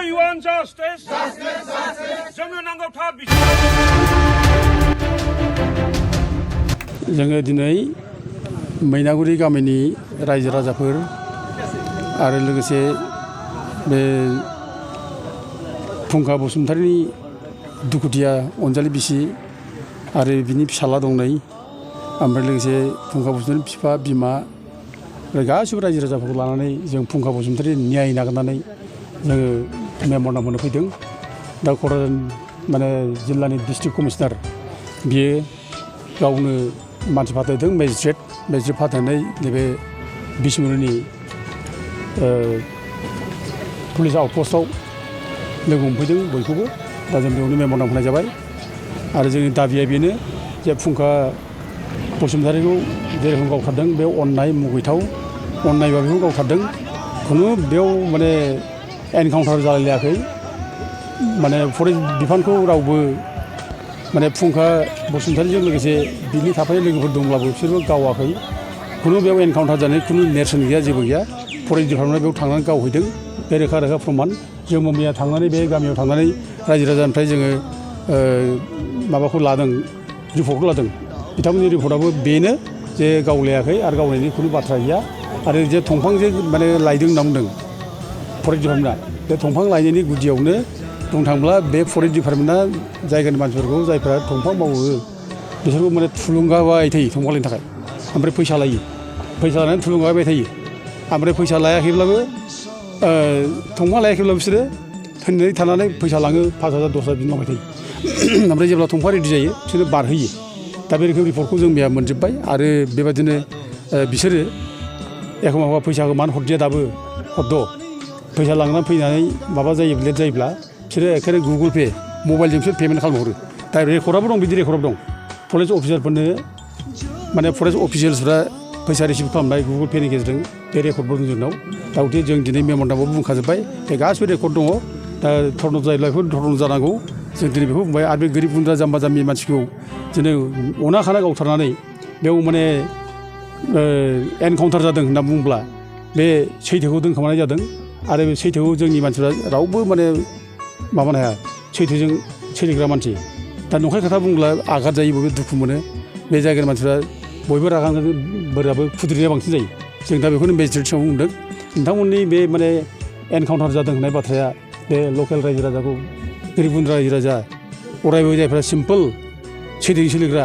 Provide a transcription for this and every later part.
We want justice. जोंनो नांगौ थार जोङो दिनै मैनागुरि गामिनि रायजो राजाफोर आरो लोगोसे बे फुंखा बसुमतारिनि दुखुथिया अनजालि बिसि आरो बिनि फिसाला दं नै ओमफ्राय लोगोसे फुंखा बसुमतारिनि बिफा बिमा गासिबो रायजो राजाफोरखौ लानानै जों फुंखा बसुमतारि न्याय नागिरनानै जोङो मेम'रेन्डाम होनो फैदों। दा क'क्राझार माने जिल्लानि डिस्ट्रिक्ट कमिशनार बियो गावनो मानसि फाथायदों मेजिस्ट्रेट फाथायनानै नैबे बिसमुरिनि पुलिस आउटपस्टआव लोगो हमफैदों बयखौबो। दा जों बेयावनो मेम'रेन्डाम होनाय जाबाय आरो जोंनि दाबिया बेनो जे फुंखा बसुमतारिखौ जेरखम गावथारदों बे अननाय मुगैथाव अननायबा बेखौ गावथारदों। खुनु बेयाव माने एनकाउन्टार जालायलायाखै माने फरेस्ट बिफानखौ रावबो माने फुंखा बसुमतारिजों लोगोसे बिनि थाफानाय लोगोफोर दंब्लाबो बिसोरबो गावाखै। खुनु बेयाव एनकाउन्टार जानाय खुनु नेरसोन गैया जेबो गैया। फरेस्ट डिपार्टमेन्टआ बेयाव थांनानै गावहैदों बे रोखा रोखा प्रमान। जोंबो मैया थांनानै बे गामियाव थांनानै रायजो राजानिफ्राय जोङो माबाखौ लादों रिपर्टखौ लादों। बिथांमोननि रिपर्टआबो बेनो जे गावलायाखै आरो गावनायनि खुनु बाथ्रा गैया आरो जे दंफांजों माने लायदों होनना बुंदों फरेस्ट डिपार्टमेन्टआ। बे दंफां लायनायनि गुदियावनो बुंनो थाङोब्ला बे फरेस्ट डिपार्टमेन्टआ जायगानि मानसिफोरखौ जायफ्रा दंफां मावो बिसोरखौ माने थुलुंगा होबाय थायो दंफां लायनो थाखाय। ओमफ्राय फैसा लायो, फैसा लानानै थुलुंगा होबाय थायो। ओमफ्राय फैसा लायाखैब्लाबो दंफां लायाखैब्ला बिसोरो थैनानै थानानै फैसा लाङो 5,000 10,000 बिदिनो लांबाय थायो। ओमफ्राय जेब्ला दंफां रेडि जायो बिसोरो बारहोयो। दा बे रोखोम रिपर्टखौ जों मैया मोनजोब्बाय आरो बेबादिनो बिसोरो एखमबा फैसाखौ मानो हरदिया दाबो हरद' फैसा लांनानै फैनानै माबा जायो लेट जायोब्ला बिसोरो एखेबारे गुगोल पे मबाइलजों बिसोर पेमेन्ट खालामहरो। दा रेकर्डआबो दं, बिदि रेकर्डआबो दं। फरेस्ट अफिसारफोरनो माने फरेस्ट अफिसियेल्सफ्रा फैसा रिसिभ खालामनाय गुगोल पेनि गेजेरजों बे रेकर्डबो दं जोंनाव। दा गथिखे जों दिनै मेम'रेन्डामाव बुंखाजोब्बाय बे गासिबो रेकर्ड दङ। दा धर्न जायोब्ला बेफोर धर्न जानांगौ जों दिनै बेखौ बुंबाय। आरो बे गोरिब गुन्द्रा जाम्बा जाम्बि मानसिखौ दिनै अना खाना गावथारनानै बेयाव माने एनकाउन्टार जादों होनना बुङोब्ला बे सैथोखौ दोनखोमानाय जादों आरो बे सैथोखौ जोंनि मानसिफ्रा रावबो माने माबानो हाया। सैथोजों सोलिग्रा मानसि दा नंखाय खोथा बुंब्ला आघात जायो, बयबो दुखु मोनो। बे जायगानि मानसिफ्रा बयबो रागा बोराबो खुद्रिनाया बांसिन जायो। जों दा बेखौनो मेजिस्ट्रेट सिगाङाव बुंदों नोंथांमोननि बे माने एनकाउन्टार जादों होननाय बाथ्राया बे लकेल रायजो राजाखौ गोरिब गुन्द्रा रायजो राजा अरायबो जायफ्रा सिम्पोल सैथोजों सोलिग्रा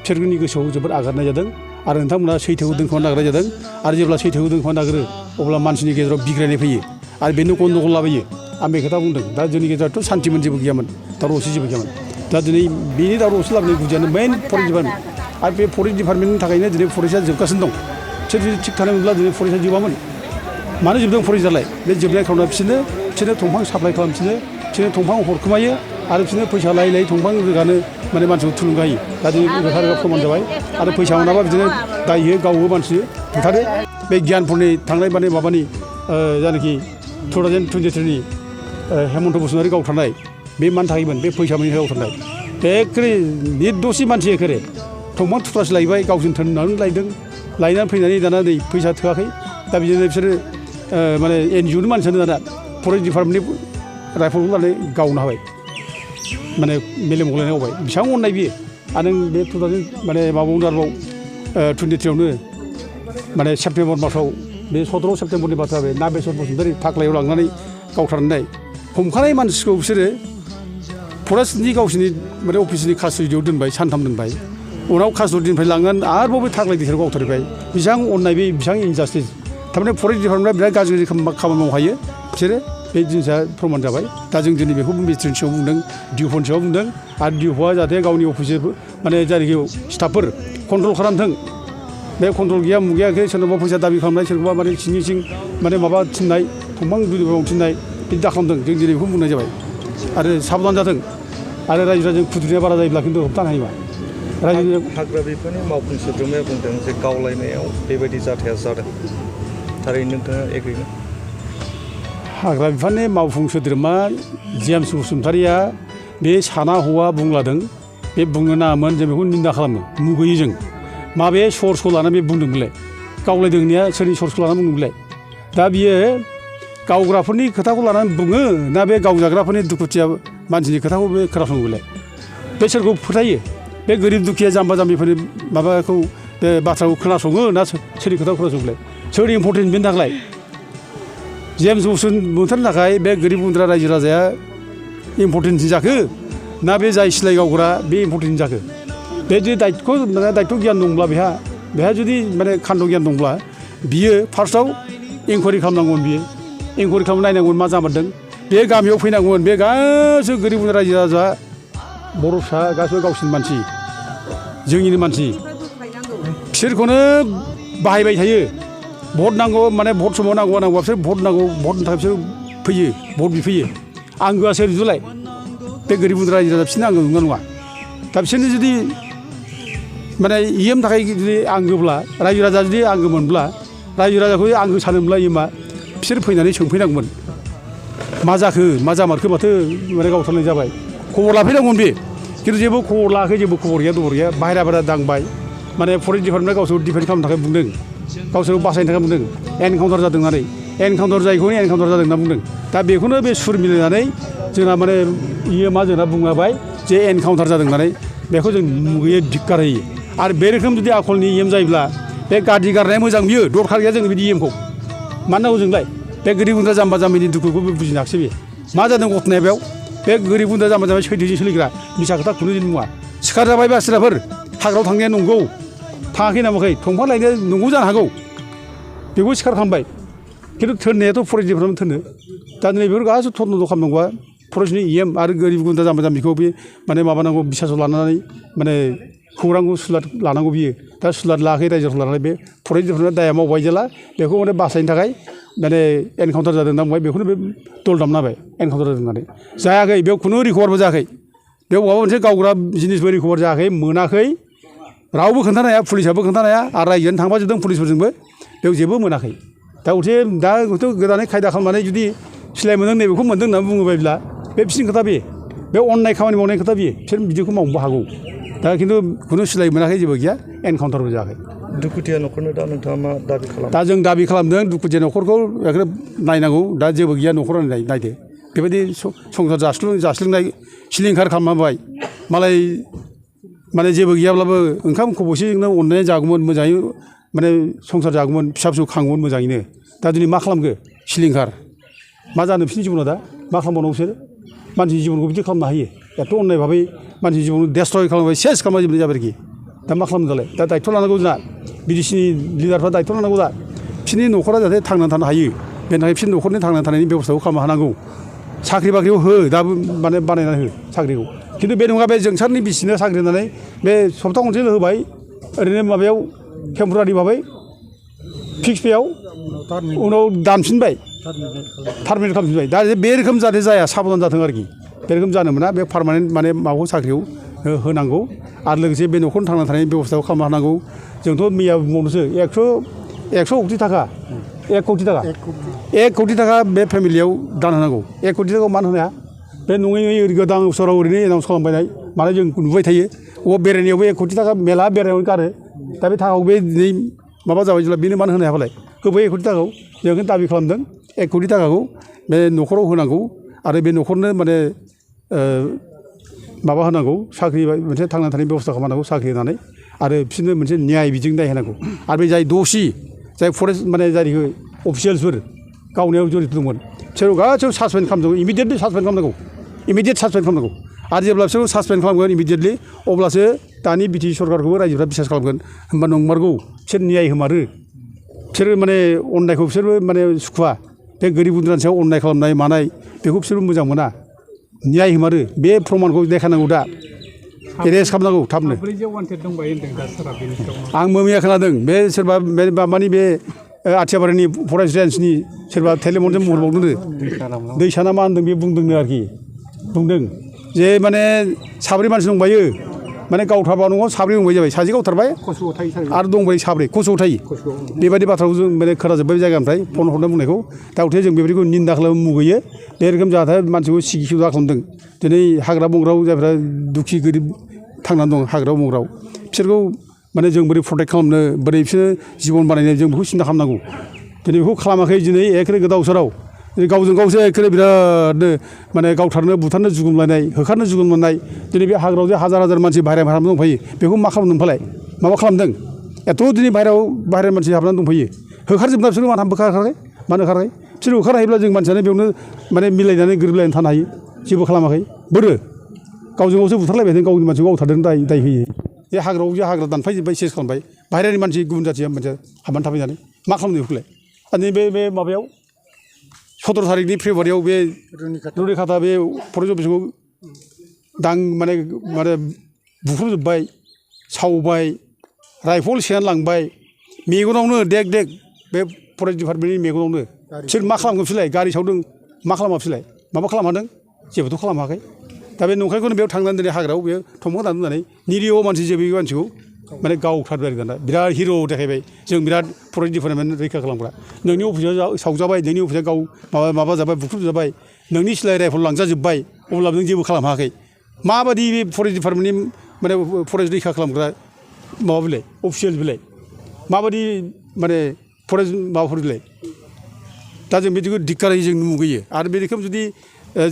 बिसोरनि गोसोआव जोबोद आघातनाय जादों आरो नोंथांमोना सैथोखौ दोनखोमानो नागिरनाय जादों। आरो जेब्ला सैथोखौ दोनखोमानो नागिरो अब्ला मानसिनि गेजेराव बिग्रायनाय फैयो आरो बेनो गन्दगल लाबोयो। आं बे खोथा बुंदों। दा जोंनि गेजेरावथ' सान्थिमोन जेबो गैयामोन, दावराव दावसि जेबो गैयामोन। दा दिनै बेनि दावराव दावसि लाबोनाय गुदियानो मेइन फरेस्ट डिपार्टमेन्ट आरो बे फरेस्ट डिपार्टमेन्टनि थाखायनो दिनै फरेस्टआ जोबगासिनो दं। बिसोर जुदि थिग थानायमोनब्ला दिनै फरेस्टआ जोबामोन। मानो जोबदों फरेस्टआलाय? बे जोबनाय खार'ना बिसोरनो दंफां साप्लाय खालामफिनो, बिसोरनो दंफां हरखोमायो आरो बिसोरनो फैसा लायै लायै दंफां रोगानो माने मानसिखौ थुलुंगा होयो। दा दिनै रोखा रोखा प्रमान जाबाय आरो फैसा मोनाबा बिदिनो दाय होयो, गावो मानसि बुथारो। बे गियानफोरनि थांनाय माबानि जायनाखि 2023नि हेमन्त बसुमतारि गावथारनाय बे मानि थाखायमोन? बे फैसा मोनैनि गावथारनाय। बे एखेबारे निर्दसि मानसि एखेबारे दंफां थुख्रासो लायबाय, गावजों थोननानै लायदों, लायनानै फैनानै दाना नै फैसा थोआखै। दा बिदिनो बिसोरो माने एनजिअनि मानसियानो दाना फरेस्ट डिपार्टमेन्टनि राइफलखौ लानानै गावनो हाबाय, माने मेलेम गलायनाय गावबाय। बेसेबां अननाय बियो। आरो नों बे 2000 माने माबायावनो आरोबाव 23आवनो माने सेप्तेम्बर मासाव बे 17 सेप्तेम्बरनि बाथ्रा बे नागेस्वर बसुमतारि थाख्लायाव लांनानै गावथारनाय हमखानाय मानसिखौ बिसोरो फरेस्टनि गावसिनि माने अफिसनि कास्टडियाव दोनबाय, सानथाम दोनबाय। उनाव कास्टडिनिफ्राय लांनानै आरोबाव बे थाख्लाय दैसायाव गावथारबाय। बेसेबां अननाय बे, बेसेबां इनजास्टिस। थारमाने फरेस्ट डिपार्टमेन्टआ बिराद गाज्रि खामानि मावनो हायो बिसोरो। बे जिनिसा प्रमान जाबाय। दा जों दिनै बेखौ मेजिस्ट्रेटनि सायाव बुंदों, डिअफनि सायाव बुंदों आरो डिअफआ जाहाथे गावनि अफिसार माने जायनाखि स्टाफफोर कन्ट्रल खालामथों। बे कन्ट्रल गैया मुगैयाखै, सोरनावबा फैसा दाबि खालामनाय, सोरखौबा माने सिं सिं माने माबा थिननाय, दंफां दुदिबाव थिननाय बिदि दाखालामदों। जों दिनै बेखौ बुंनाय जाबाय आरो साबधान जाथों। आरो रायजो राजाजों खुद्रिनाया बारा जायोब्ला खिन्थु होबथानो हायोबा। हाग्रा बिफाननि मावफुं सोद्रोमाया बुंदों जे गावलायनायाव बेबायदि जाथाया जादों। थारैनो नोंथाङा एग्रिना? हाग्रा बिफाननि मावफुं सोद्रोमा जेम्स बसुमतारिया बे साना हौवा बुंलादों। बे बुंनो नाङामोन, जों बेखौ निन्दा खालामो, मुगैयो जों। माबे सर्सखौ लानानै बे बुंदोंमोनलाय? गावलायदों होननाया सोरनि सर्सखौ लानानै बुंदोंमोनलाय? दा बियो गावग्राफोरनि खोथाखौ लानानै बुङो ना बे गावजाग्राफोरनि दुखुथिया मानसिनि खोथाखौ बे खोनासङो बेलाय बे सोरखौ फोथायो बे गोरिब दुखिया जाम्बा जाम्बिफोरनि माबाखौ बे बाथ्राखौ खोनासङो ना सोरनि खोथाखौ खोनासङोलाय सोर इम्परटेन्ट बेनि थाखाय जेम्स बसुमतारिनि थाखाय बे गोरिब गुन्द्रा रायजो राजाया इम्परटेन्ट जाखो ना बे जाय सिलाइ गावग्रा बे इम्परटेन्ट जाखो बे जुदि दायित्व गियान दंब्ला बेहा जुदि माने खान्द' गियान दंब्ला बियो फार्स्टआव इनकुवारि खालामनांगौमोन बियो इनकुवारि खालामनानै नायनांगौमोन मा जामारदों बे गामियाव फैनांगौमोन बे गासैबो गोरिब गुन्द्रा रायजो राजा बर' फिसा गासैबो गावसिनि मानसि जोंनिनो मानसि बिसोरखौनो बाहायबाय थायो भट नांगौ माने भट समाव नांगौबा बिसोर भट नांगौ भटनि थाखाय बिसोर फैयो भट बिफैयो आंगोआ सोर जुलाय बे गोरिब गुन्द्रा रायजो राजा बिसोरनो आंगो नंगौ नङा दा बिसोरनो जुदि माने इएम थाखाय जुदि आंगोब्ला रायजो राजा जुदि आंगो मोनब्ला रायजो राजाखौ आंगो सानोब्ला इएमआ बिसोर फैनानै सोंफैनांगौमोन मा जाखो मा जामारखो माथो माने गावथारनाय जाबाय खबर लाफैनांगौमोन बे खिन्थु जेबो खबर लायाखै जेबो खबर गैया दबर गैया बाहेरा दांबाय माने फरेस्ट डिपार्टमेन्टआ गावसोरखौ डिफेन्ड खालामनो थाखाय बुंदों गावसोरखौ बासायनो थाखाय बुंदों एनकाउन्टार जादों होननानै एनकाउन्टार जायैखौनो एनकाउन्टार जादों होनना बुंदों दा बेखौनो बे सुर मिलायनानै जोंना माने इएमआ जोंना बुंलाबाय जे एनकाउन्टार जादों होननानै बेखौ जों मुगैयै धिक्कार होयो आरो बे रोखोम जुदि आखलनि इएम जायोब्ला बे गाज्रि गारनाया मोजां बियो दरखार गैया जों बिदि इएमखौ मानो नांगौ जोंलाय बे गोरिब गुन्द्रा जाम्बा जाम्बिनि दुखुखौ बुजिनो हायाखिसै बे मा जादों घटनाया बेयाव बे गोरिब गुन्द्रा जाम्बा जाम्बि सैथोजों सोलिग्रा मिसा खोथा खुनु दिन नङा सिखार जाबाय बासिराफोर हाग्रायाव थांनाया नंगौ थाङाखै नामाखै दंफां लायनाया नंगौ जानो हागौ बेखौ सिखार खालामबाय खिन्थु थोननायाथ' फरेस्ट डिपार्टमेन्ट थोनो दा दिनै बेफोर गासैबो थदन्त खालामनांगौआ फरेस्टनि इएम आरो गोरिब गुन्द्रा जाम्बा जाम्बिखौ बे माने माबानांगौ बिसासाव लानानै माने खौरांखौ सुलाद लानांगौ बियो दा सुलाद लायाखै रायजोखौ लानानै बे फरेस्ट डिपार्टमेन्टआ दाया मावबाय जेला बेखौ माने बासायनो थाखाय माने एनकाउन्टार जादों होनना बुंबाय बेखौनो बे दल दामना होबाय एनकाउन्टार जादों होननानै जायाखै बेयाव खुनु रिकभारबो जायाखै बेयाव माबा मोनसे गावग्रा जिनिसबो रिकभार जायाखै मोनाखै रावबो खोन्थानो हाया पुलिसाबो खोन्थानो हाया आरो रायजोआनो थांफाजोबदों पुलिसफोरजोंबो बेयाव जेबो मोनाखै दा दाथ' गोदानै खायदा खालामनानै जुदि सिलाय मोनदों नैबेखौ मोनदों होननानै बुङोबायब्ला बे बिसोरनि खोथा बे अननाय खामानि मावनायनि खोथा बिसोर बिदिखौ मावनोबो हागौ दा खिन्थु खुनु सिलाय मोनाखै जेबो गैया एनकाउन्टारबो जायाखै दुखुथिया न'खरनो दा नोंथाङा मा दाबि खालामो दा जों दाबि खालामदों दुखुथिया न'खरखौ बेखौनो नायनांगौ दा जेबो गैया न'खराव नायदो बेबायदि संसार जास्लिंनाय सिलिंखार खालामबाय मालाय माने जेबो गैयाब्लाबो ओंखाम खबसेजोंनो अननानै जागौमोन मोजाङै माने संसार जागौमोन फिसा फिसौ खांगौमोन मोजाङैनो दा दिनै मा खालामखो सिलिंखार मा जानो बिसोरनि जिबनाव दा मा खालामबावनांगौ बिसोर मानसिनि जिबनखौ बिदि खालामनो हायो एथ' अननाय भाबै मानसिनि जिबनखौ डेस्ट्रय खालामबाय सेस खालामजोबनाय जाबाय आरोखि दा मा खालामनो दालाय दा दायित्व लानांगौ जोंना बिडिसिनि लिडारफ्रा दायित्व लानांगौ दा बिसोरनि न'खरा जाहाथे थांनानै थानो हायो बेनि थाखाय बिसोरनि न'खरनि थांनानै थानायनि बेब'स्थाखौ खालामनो हानांगौ साख्रि बाख्रिखौ हो दाबो माने बानायनानै हो साख्रिखौ खिन्थु बे नङा बे जोंसारनि बिसिनो साख्रि होनानै बे सप्ता खनसेल' होबाय ओरैनो माबायाव टेम्परारि भाबै फिक्स पेआव उनाव दानफिनबाय टार्मिनेट खालामफिनबाय दा बे रोखोम जाहाथे जाया साबधान जाथों आरोखि बे रोखोम जानो मोना बे पार्मानेन्ट माने माबाखौ साख्रियाव होनांगौ आरो लोगोसे बे न'खरनि थांना थानायनि बेब'स्थाखौ खालामनो हानांगौ जोंथ' मैया बुंबावदोंसो 100 कौटि थाखा 1 कौटि थाखा बे फेमिलियाव दान होनांगौ 1 कौटि थाखाखौ मानो होनो हाया बे नङै ओरै गोदां बोसोराव ओरैनो एनाउन्स खालामबायनाय माने जों नुबाय थायो अबाव बेरायनायावबो 1 कौटि थाखा मेला बेरायनायावनो गारो दा बे थाखाखौ बे दिनै माबा जाबाय जेब्ला बेनो मानो होनो हायाबालाय होबाय 1 कौटि थाखाखौ जों बेखौनो दाबि खालामदों 1 कौटि थाखाखौ बे न'खराव होनांगौ आरो बे न'खरनो माने माबा होनांगौ साख्रि मोनसे थांना थानायनि बेब'स्था खालामनांगौ साख्रि होनानै आरो बिसोरनो मोनसे न्याय बिजों दाय होनांगौ आरो बे जाय दसि जाय फरेस्ट माने जाय अफिसियेल्सफोर गावनायाव जरित दंमोन बिसोर गासैबो सासपेन्ड खालामनांगौ इमिडियेटलि सासपेन्ड खालामनांगौ आरो जेब्ला बिसोरखौ सासपेन्ड खालामगोन इमिडियेटलि अब्लासो दानि बिटि सरकारखौबो रायजोफ्रा बिसास खालामगोन होमबा नंमारगौ बिसोर न्याय होमारो बिसोरो माने अननायखौ बिसोरबो माने सुखुवा बे गोरिब गुन्द्रानि सायाव अननाय खालामनाय मानाय बेखौ बिसोरबो मोजां मोना न्याय होमारो बे प्रमानखौ देखायनांगौ दा एरेस्ट खालामनांगौ थाबनो आं मैया खोनादों बे सोरबा माबानि बे आथियाबारिनि फरेस्ट रेन्जनि सोरबा टेलिफनजों बुंहरबावदोंनो दैसाना मा होनदों बे बुंदोंनो आरोखि बुंदों जे माने 7 मानसि दंबायो माने गावथारबा न'आव 7 दंबाय जाबाय सासे गावथारबाय आरो दंबाय 7 खस'आव थायो बेबायदि बाथ्राखौ जों माने खोनाजोब्बाय जायगानिफ्राय फन हरना बुंनायखौ दा उथे जों बेबायदिखौ निन्दा खालामो मुगैयो बे रोखोम जाहाथे मानसिखौ सिगिखिव खालामदों दिनै हाग्रा बंग्रायाव जायफ्रा दुखि गोरिब थांनानै दं हाग्रा बंग्रायाव बिसोरखौ माने जों बोरै प्रटेक्ट खालामनो बोरै बिसोर जिबन बानायनो जों बेखौ सिन्था खालामनांगौ दिनै बेखौ खालामाखै दिनै एखेबारे गोदाव सोराव गावजों गावसो एखेबारे बिरादनो माने गावथारनो बुथारनो जुगुमलायनाय होखारनो जुगुमलायनाय दिनै बे हाग्रायाव जे हाजार हाजार मानसि बाहेरायाव हाबनानै दंफायो बेखौ मा खालामदों फालाय माबा खालामदों एथ' दिनै बाहेरायाव मानसि हाबनानै दंफायो होखारजोबना बिसोर मानो होखाराखै मानो होखाराखै बिसोर होखार हायोब्ला जों मानसियानो बेयावनो माने मिलायनानै गोरोबलायनानै थानो हायो जेबो खालामाखै बोरो गावजों गावसो बुथारलायबाय थादों गावनि मानसिखौ गावथारदों दाय होयो बे हाग्रा दानफायजोब्बाय सेस खालामबाय बाहेरानि मानसि गुबुन जाथिया मोनसे हाबनानै थाफैनानै मा खालामदों बेखौलाय आरो बे माबायाव 17 थारिखनि फेब्रुवारियाव बे रुनिखाता बे फरेस्ट अफिसखौ माने बुख्रुबजोब्बाय सावबाय राइफल सेनानै लांबाय मेगनावनो देग बे फरेस्ट डिपार्टमेन्टनि मेगनावनो बिसोर मा खालामगोन बिसोरलाय गारि सावदों मा खालामा बिसोरलाय माबा खालामहादों जेबोथ' खालामाखै दा बे नंखायखौनो बेयाव थांनानै दिनै हाग्रायाव बे थंमोन दाननानै दोननानै निरिह मानसि जे बे मानसिखौ माने गावथारबाय आरो दाना बिराद हिर' देखायबाय जों बिराद फरेस्ट डिपार्टमेन्ट रैखा खालामग्रा नोंनि अफिसाव सावजाबाय नोंनि अफिसा गाव माबा जाबाय बुख्रुबजाबाय नोंनि सिलाय राइफल लांजाजोब्बाय अब्लाबो नों जेबो खालामाखै माबायदि बे फरेस्ट डिपार्टमेन्टनि माने फरेस्ट रैखा खालामग्रा माबा बिलाय अफिसियेल बिलाय माबायदि माने फरेस्ट माबाफोर बिलाय दा जों बिदिखौ धिक्कारै जों मुगैयो आरो बे रोखोम जुदि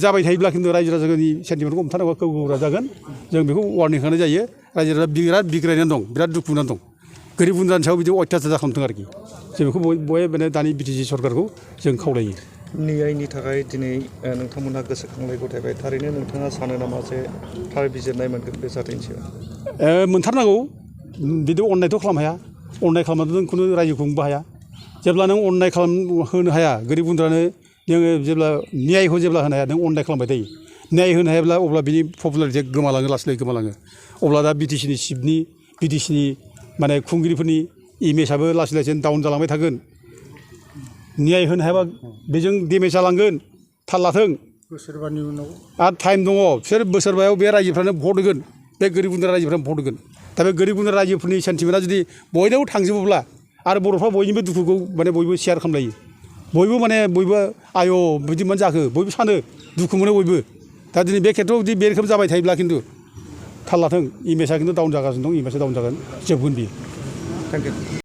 जाबाय थायोब्ला खिन्थु रायजो राजानि सेन्टिमेन्टखौ हमथानांगौआ गोब्राब जागोन जों बेखौ वार्निं होनाय जायो रायजो राजा बिराद बिग्रायनानै दं बिराद दुखु मोननानै दं गोरिब गुन्द्रानि सायाव बिदि अयथासार खालामदों आरोखि जों बेखौ बयबो माने दानि बिटिसि सरकारखौ जों खावलायो न्यायनि थाखाय दिनै नोंथांमोनहा गोसोखांनाय गथायबाय थारैनो नोंथाङा सानो नामा जे थार बिजिरनाय मोनगोन बे जाथायनि सायाव मोनथारनांगौ बिदि अननायथ' खालामनो हाया अननाय खालामनानै खुनु रायजो खुंनोबो हाया जेब्ला नों अननाय होनो हाया गोरिब गुन्द्रानो नोङो जेब्ला न्यायखौ जेब्ला होनो हाया नों अननाय खालामबाय थायो न्याय होनो हायाब्ला अब्ला बिनि पपुलारिटिया गोमालाङो लासै गोमालाङो अब्ला दा बिटिसिनि चिफनि बिटिसिनि माने खुंगिरिफोरनि इमेजआबो लासै लासै डाउन जालांबाय थागोन न्याय होनो हायाबा बेजों डेमेज जालांगोन थाल लाथों बोसोरबानि उनाव आरो टाइम दङ बिसोर बोसोरबायाव बे रायजोफ्रानो भट होगोन बे गोरिब गुन्द्रा रायजोफ्रानो भट होगोन दा बे गोरिब गुन्द्रा रायजोफोरनि सेन्टिमेन्टआ जुदि बयनावबो थांजोबोब्ला आरो बर'फ्रा बयनिबो दुखुखौ माने बयबो शेयार खालामलायो बयबो आय' बिदि मानो जाखो बयबो सानो दुखु मोनो बयबो दा दिनै बे खेथ्रआव जुदि बे रोखोम जाबाय थायोब्ला खिन्थु थाल लाथों इमेजआ खिन्थु डाउन जागासिनो दं इमेजआ डाउन जागोन जोबगोन बियो थेंक इउ